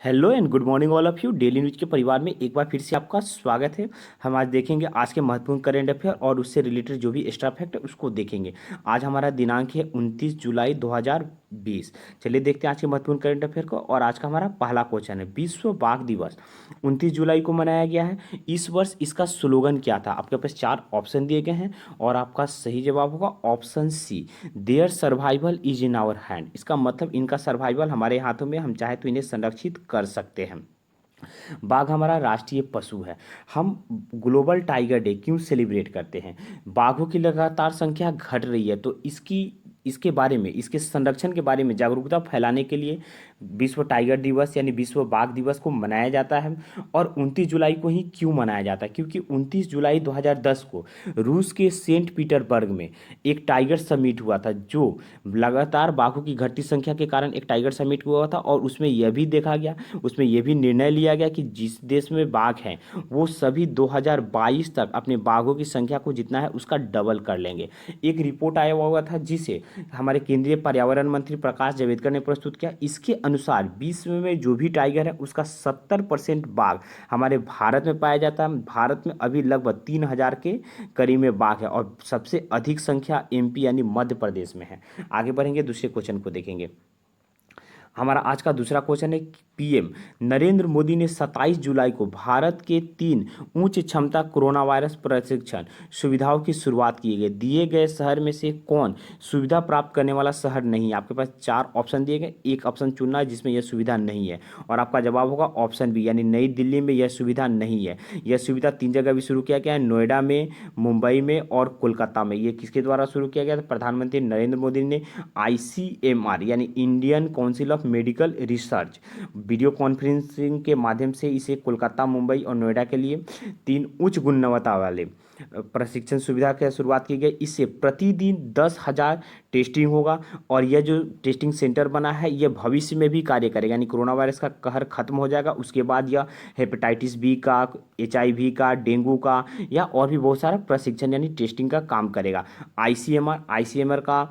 Hello and good morning all of you. Daily news के परिवार में एक बार फिर से आपका स्वागत है। हम आज देखेंगे आज के महत्वपूर्ण करेंट अफेयर और उससे रिलेटेड जो भी एक्स्ट्रा फैक्ट है उसको देखेंगे। आज हमारा दिनांक है 29 जुलाई 2020। चलिए देखते हैं आज के महत्वपूर्ण करेंट अफेयर को। और आज का हमारा पहला क्वेश्चन है, विश्व बाघ दिवस 29 जुलाई को मनाया गया है। इस वर्ष इसका स्लोगन क्या था? आपके पास चार ऑप्शन दिए गए हैं और आपका सही जवाब होगा option C, their survival is in our hand. इसका मतलब इनका सर्वाइवल हमारे हाथों में, हम चाहे तो इन्हें संरक्षित कर सकते हैं। बाघ हमारा राष्ट्रीय पशु है। हम ग्लोबल टाइगर डे क्यों सेलिब्रेट करते हैं? बाघों की लगातार संख्या घट रही है, तो इसके बारे में, इसके संरक्षण के बारे में जागरूकता फैलाने के लिए विश्व टाइगर दिवस यानी विश्व बाघ दिवस को मनाया जाता है। और 29 जुलाई को ही क्यों मनाया जाता है? क्योंकि 29 जुलाई 2010 को रूस के सेंट पीटर्सबर्ग में एक टाइगर समिट हुआ था, जो लगातार बाघों की घटती संख्या के कारण एक टाइगर समिट हुआ था। और उसमें यह भी देखा गया, उसमें यह भी निर्णय लिया गया कि जिस देश में बाघ हैं वो सभी 2022 तक अपने बाघों की संख्या को जितना है उसका डबल कर लेंगे। एक रिपोर्ट आया हुआ था जिसे हमारे केंद्रीय पर्यावरण मंत्री प्रकाश जावड़ेकर ने प्रस्तुत किया। इसके अनुसार विश्व में जो भी टाइगर है उसका 70% बाघ हमारे भारत में पाया जाता है। भारत में अभी लगभग 3000 के करीब में बाघ है और सबसे अधिक संख्या एमपी यानी मध्य प्रदेश में है। आगे बढ़ेंगे, दूसरे क्वेश्चन को देखेंगे। हमारा आज का दूसरा क्वेश्चन है, पीएम नरेंद्र मोदी ने 27 जुलाई को भारत के 3 उच्च क्षमता कोरोना वायरस प्रशिक्षण सुविधाओं की शुरुआत की गई। दिए गए शहर में से कौन सुविधा प्राप्त करने वाला शहर नहीं है? आपके पास चार ऑप्शन दिए गए, एक ऑप्शन चुनना है जिसमें यह सुविधा नहीं है और आपका जवाब होगा ऑप्शन बी यानी नई दिल्ली में यह सुविधा नहीं है। यह सुविधा 3 जगह भी शुरू किया गया है, नोएडा में, मुंबई में और कोलकाता में। ये किसके द्वारा शुरू किया गया था? प्रधानमंत्री नरेंद्र मोदी ने आईसीएमआर यानी Indian council of medical research video conferencing के माध्यम से इसे कोलकाता, मुंबई और नोएडा के लिए 3 उच्च गुणवत्ता वाले प्रशिक्षण सुविधा की शुरुआत की गई। इससे प्रतिदिन 10,000 टेस्टिंग होगा और यह जो टेस्टिंग सेंटर बना है यह भविष्य में भी कार्य करेगा, यानी कोरोना वायरस का कहर खत्म हो जाएगा उसके बाद यह हेपेटाइटिस बी का, HIV का, डेंगू का या और भी बहुत सारा प्रशिक्षण यानी टेस्टिंग का काम करेगा। आईसीएमआर का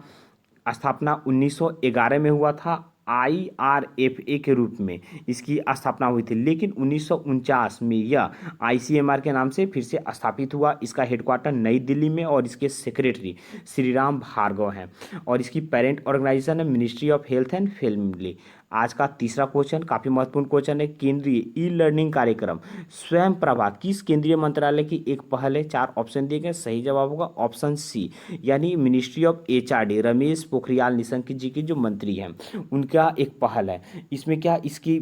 स्थापना 1911 में हुआ था। IRFA के रूप में इसकी स्थापना हुई थी, लेकिन 1949 में यह ICMR के नाम से फिर से स्थापित हुआ। इसका हेडक्वार्टर नई दिल्ली में और इसके सेक्रेटरी श्रीराम भार्गव हैं और इसकी पेरेंट ऑर्गेनाइजेशन है ministry of health and family. आज का तीसरा क्वेश्चन काफ़ी महत्वपूर्ण क्वेश्चन है, केंद्रीय ई लर्निंग कार्यक्रम स्वयं प्रभा किस केंद्रीय मंत्रालय की एक पहल है? चार ऑप्शन दिए गए, सही जवाब होगा ऑप्शन सी यानी ministry of HRD, Ramesh Pokhriyal Nishank ji की जो मंत्री हैं उनका एक पहल है। इसमें क्या, इसकी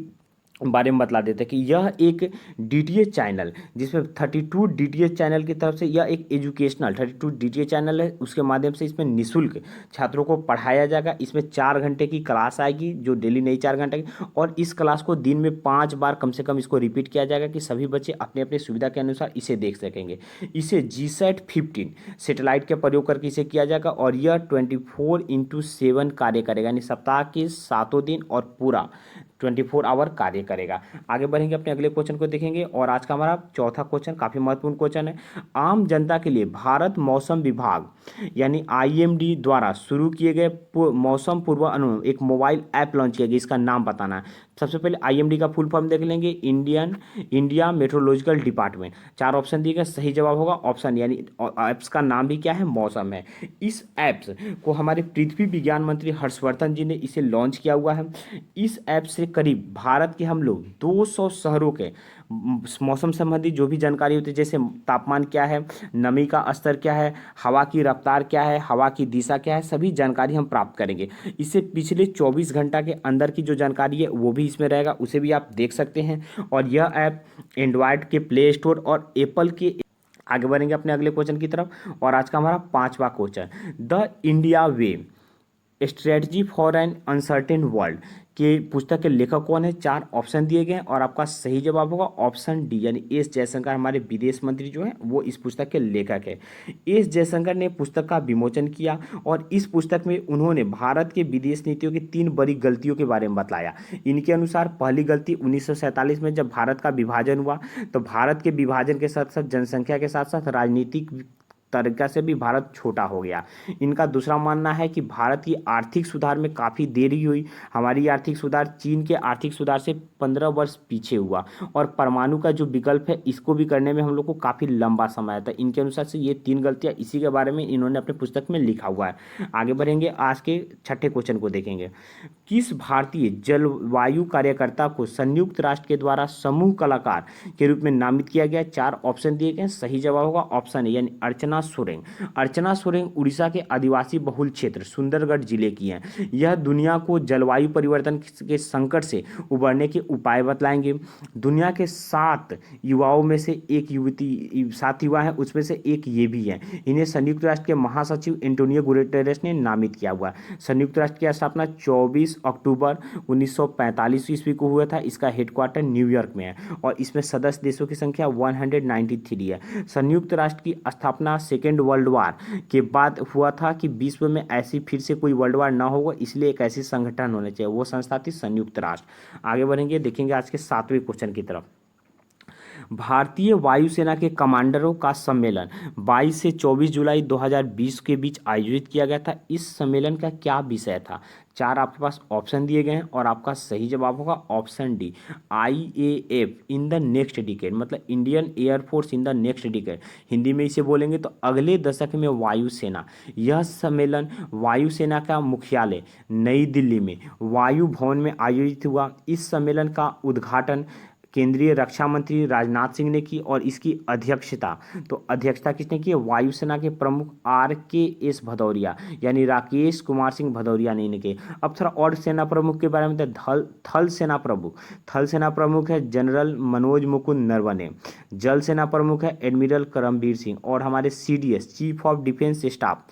बारे में बतला देते हैं कि यह एक DTH चैनल, जिसमें 32 DTH चैनल की तरफ से यह एक एजुकेशनल 32 DTH चैनल है, उसके माध्यम से इसमें निःशुल्क छात्रों को पढ़ाया जाएगा। इसमें 4 घंटे की क्लास आएगी जो डेली नहीं 4 घंटे की, और इस क्लास को दिन में 5 बार कम से कम इसको रिपीट किया जाएगा कि सभी बच्चे अपने अपने सुविधा के अनुसार इसे देख सकेंगे। इसे GSAT-15 सैटेलाइट के प्रयोग करके इसे किया जाएगा और यह 24x7 कार्य करेगा, यानी सप्ताह के 7 दिन और पूरा 24 आवर कार्य करेगा। आगे बढ़ेंगे, अपने अगले क्वेश्चन को देखेंगे और आज का हमारा चौथा क्वेश्चन काफ़ी महत्वपूर्ण क्वेश्चन है। आम जनता के लिए भारत मौसम विभाग यानी IMD द्वारा शुरू किए गए मौसम पूर्वानुमान एक मोबाइल ऐप लॉन्च किया गया, इसका नाम बताना है। सबसे पहले IMD का फुल फॉर्म देख लेंगे, इंडिया मेट्रोलॉजिकल डिपार्टमेंट। चार ऑप्शन दिए गए, सही जवाब होगा ऑप्शन, यानी ऐप्स का नाम भी क्या है? मौसम है। इस ऐप्स को हमारे पृथ्वी विज्ञान मंत्री हर्षवर्धन जी ने इसे लॉन्च किया हुआ है। इस ऐप से करीब भारत के हम लोग 200 शहरों के मौसम संबंधी जो भी जानकारी होती है, जैसे तापमान क्या है, नमी का स्तर क्या है, हवा की रफ्तार क्या है, हवा की दिशा क्या है, सभी जानकारी हम प्राप्त करेंगे। इससे पिछले 24 घंटा के अंदर की जो जानकारी है वो भी इसमें रहेगा, उसे भी आप देख सकते हैं। और यह ऐप एंड्रॉयड के प्ले स्टोर और एप्पल के। आगे बढ़ेंगे अपने अगले क्वेश्चन की तरफ और आज का हमारा पांचवा question, the India way strategy for an uncertain world के पुस्तक के लेखक कौन है? चार ऑप्शन दिए गए हैं और आपका सही जवाब होगा ऑप्शन डी यानी एस जयशंकर, हमारे विदेश मंत्री जो हैं वो इस पुस्तक के लेखक है। एस जयशंकर ने पुस्तक का विमोचन किया और इस पुस्तक में उन्होंने भारत के विदेश नीतियों की 3 बड़ी गलतियों के बारे में बताया। इनके अनुसार पहली गलती 1947 में जब भारत का विभाजन हुआ तो भारत के विभाजन के साथ साथ जनसंख्या के साथ साथ राजनीतिक तरीका से भी भारत छोटा हो गया। इनका दूसरा मानना है कि भारत की आर्थिक सुधार में काफ़ी देरी हुई। हमारी आर्थिक सुधार चीन के आर्थिक सुधार से 15 वर्ष पीछे हुआ, और परमाणु का जो विकल्प है इसको भी करने में हम लोग को काफ़ी लंबा समय आया था। इनके अनुसार से ये 3 गलतियाँ इसी के बारे में इन्होंने अपने पुस्तक में लिखा हुआ है। आगे बढ़ेंगे, आज के छठे क्वेश्चन को देखेंगे। किस भारतीय जलवायु कार्यकर्ता को संयुक्त राष्ट्र के द्वारा समूह कलाकार के रूप में नामित किया गया? 4 ऑप्शन दिए गए, सही जवाब होगा ऑप्शन ए यानी अर्चना सोरेंग। अर्चना सोरेंग उड़ीसा के आदिवासी बहुल क्षेत्र सुंदरगढ़ जिले की हैं। यह दुनिया को जलवायु परिवर्तन के संकट से उबरने के उपाय बतलाएंगे। दुनिया के 7 युवाओं में से एक युवती, 7 युवा हैं, उसमें से एक ये भी है। इन्हें संयुक्त राष्ट्र के महासचिव एंटोनियो गुटेरेस ने नामित किया हुआ है। संयुक्त राष्ट्र की स्थापना 24 अक्टूबर 1945 ईस्वी को हुआ था। इसका हेडक्वार्टर न्यूयॉर्क में है और इसमें सदस्य देशों की संख्या 193 है। संयुक्त राष्ट्र की स्थापना सेकेंड वर्ल्ड वार के बाद हुआ था कि विश्व में ऐसी फिर से कोई वर्ल्ड वार ना होगा, इसलिए एक ऐसी संगठन होना चाहिए, वो संस्था थी संयुक्त राष्ट्र। आगे बढ़ेंगे, देखेंगे आज के 7वें क्वेश्चन की तरफ। भारतीय वायुसेना के कमांडरों का सम्मेलन 22 से 24 जुलाई 2020 के बीच आयोजित किया गया था। इस सम्मेलन का क्या विषय था? 4 आपके पास ऑप्शन दिए गए हैं और आपका सही जवाब होगा option D, IAF in the next decade, मतलब Indian air force in the next decade. Hindi में इसे बोलेंगे तो अगले दशक में वायुसेना। यह सम्मेलन वायुसेना का मुख्यालय नई दिल्ली में वायु भवन में आयोजित हुआ। इस सम्मेलन का उद्घाटन केंद्रीय रक्षा मंत्री राजनाथ सिंह ने की और इसकी अध्यक्षता किसने की? वायुसेना के प्रमुख RKS भदौरिया यानी राकेश कुमार सिंह भदौरिया ने की। अब थोड़ा और सेना प्रमुख के बारे में थल सेना प्रमुख है जनरल मनोज मुकुंद नरवणे। जल सेना प्रमुख है एडमिरल करमबीर सिंह, और हमारे CDS chief of defence staff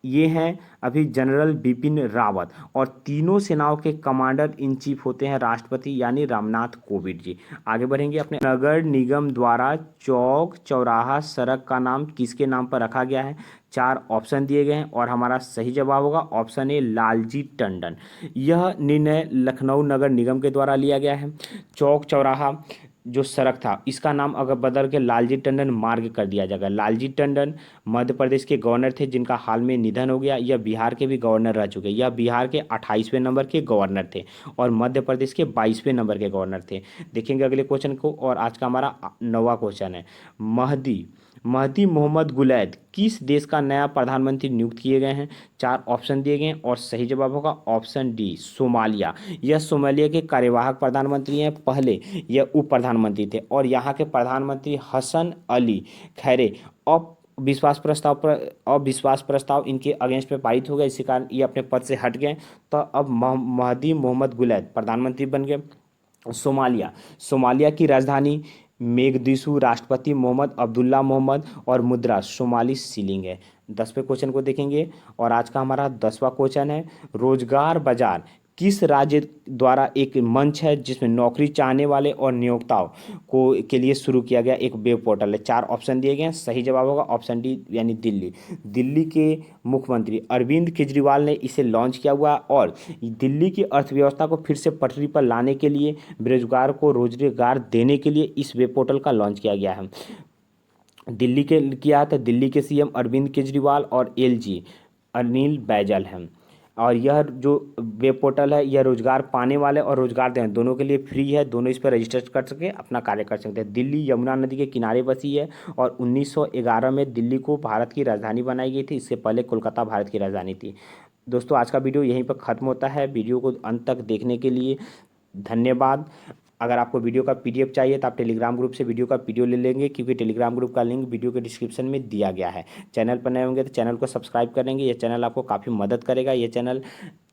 ये हैं अभी जनरल बिपिन रावत, और तीनों सेनाओं के कमांडर इन चीफ होते हैं राष्ट्रपति यानी रामनाथ कोविंद जी। आगे बढ़ेंगे, अपने नगर निगम द्वारा चौक चौराहा सड़क का नाम किसके नाम पर रखा गया है? 4 ऑप्शन दिए गए हैं और हमारा सही जवाब होगा ऑप्शन ए लालजी टंडन। यह निर्णय लखनऊ नगर निगम के द्वारा लिया गया है। चौक चौराहा जो सड़क था इसका नाम अगर बदल के लालजी टंडन मार्ग कर दिया जाएगा। लालजी टंडन मध्य प्रदेश के गवर्नर थे जिनका हाल में निधन हो गया। यह बिहार के भी गवर्नर रह चुके। यह बिहार के 28वें नंबर के गवर्नर थे और मध्य प्रदेश के 22वें नंबर के गवर्नर थे। देखेंगे अगले क्वेश्चन को, और आज का हमारा 9वां क्वेश्चन है। महदी मोहम्मद गुलैद किस देश का नया प्रधानमंत्री नियुक्त किए गए हैं? 4 ऑप्शन दिए गए हैं और सही जवाब होगा ऑप्शन डी, सोमालिया। यह सोमालिया के कार्यवाहक प्रधानमंत्री हैं। पहले यह उप प्रधानमंत्री थे और यहाँ के प्रधानमंत्री हसन अली खैरे अविश्वास प्रस्ताव इनके अगेंस्ट में पारित हो गया, इसी कारण ये अपने पद से हट गए। तो अब महदी मोहम्मद गुलैद प्रधानमंत्री बन गए। सोमालिया की राजधानी मेगदिसु, राष्ट्रपति मोहम्मद अब्दुल्ला मोहम्मद, और मुद्रा सोमाली सीलिंग है। 10वें क्वेश्चन को देखेंगे और आज का हमारा 10वां क्वेश्चन है। रोजगार बाजार किस राज्य द्वारा एक मंच है जिसमें नौकरी चाहने वाले और नियोक्ताओं के लिए शुरू किया गया एक वेब पोर्टल है? 4 ऑप्शन दिए गए हैं, सही जवाब होगा ऑप्शन डी यानी दिल्ली। दिल्ली के मुख्यमंत्री अरविंद केजरीवाल ने इसे लॉन्च किया हुआ और दिल्ली की अर्थव्यवस्था को फिर से पटरी पर लाने के लिए, बेरोजगार को रोजगार देने के लिए इस वेब पोर्टल का लॉन्च किया गया है। दिल्ली के किया तो दिल्ली के CM अरविंद केजरीवाल और LG अनिल बैजल हैं। और यह जो वेब पोर्टल है यह रोजगार पाने वाले और रोजगार देने दोनों के लिए फ्री है। दोनों इस पर रजिस्टर कर सके, अपना कार्य कर सकते हैं। दिल्ली यमुना नदी के किनारे बसी है और 1911 में दिल्ली को भारत की राजधानी बनाई गई थी। इससे पहले कोलकाता भारत की राजधानी थी। दोस्तों आज का वीडियो यहीं पर ख़त्म होता है। वीडियो को अंत तक देखने के लिए धन्यवाद। अगर आपको वीडियो का PDF चाहिए तो आप टेलीग्राम ग्रुप से वीडियो का PDF ले लेंगे, क्योंकि टेलीग्राम ग्रुप का लिंक वीडियो के डिस्क्रिप्शन में दिया गया है। चैनल पर नए होंगे तो चैनल को सब्सक्राइब कर लेंगे। ये चैनल आपको काफ़ी मदद करेगा। ये चैनल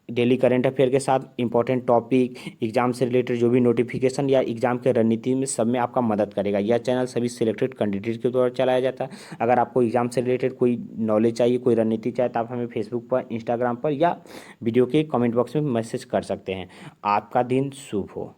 डेली करंट अफेयर के साथ इंपॉर्टेंट टॉपिक, एग्जाम से रिलेटेड जो भी नोटिफिकेशन या एग्जाम के रणनीति में सब में आपका मदद करेगा। यह चैनल सभी सिलेक्टेड कैंडिडेट के द्वारा चलाया जाता है। अगर आपको एग्जाम से रिलेटेड कोई नॉलेज चाहिए, कोई रणनीति चाहिए तो आप हमें फेसबुक पर, इंस्टाग्राम पर या वीडियो के कमेंट बॉक्स में मैसेज कर सकते हैं। आपका दिन शुभ हो।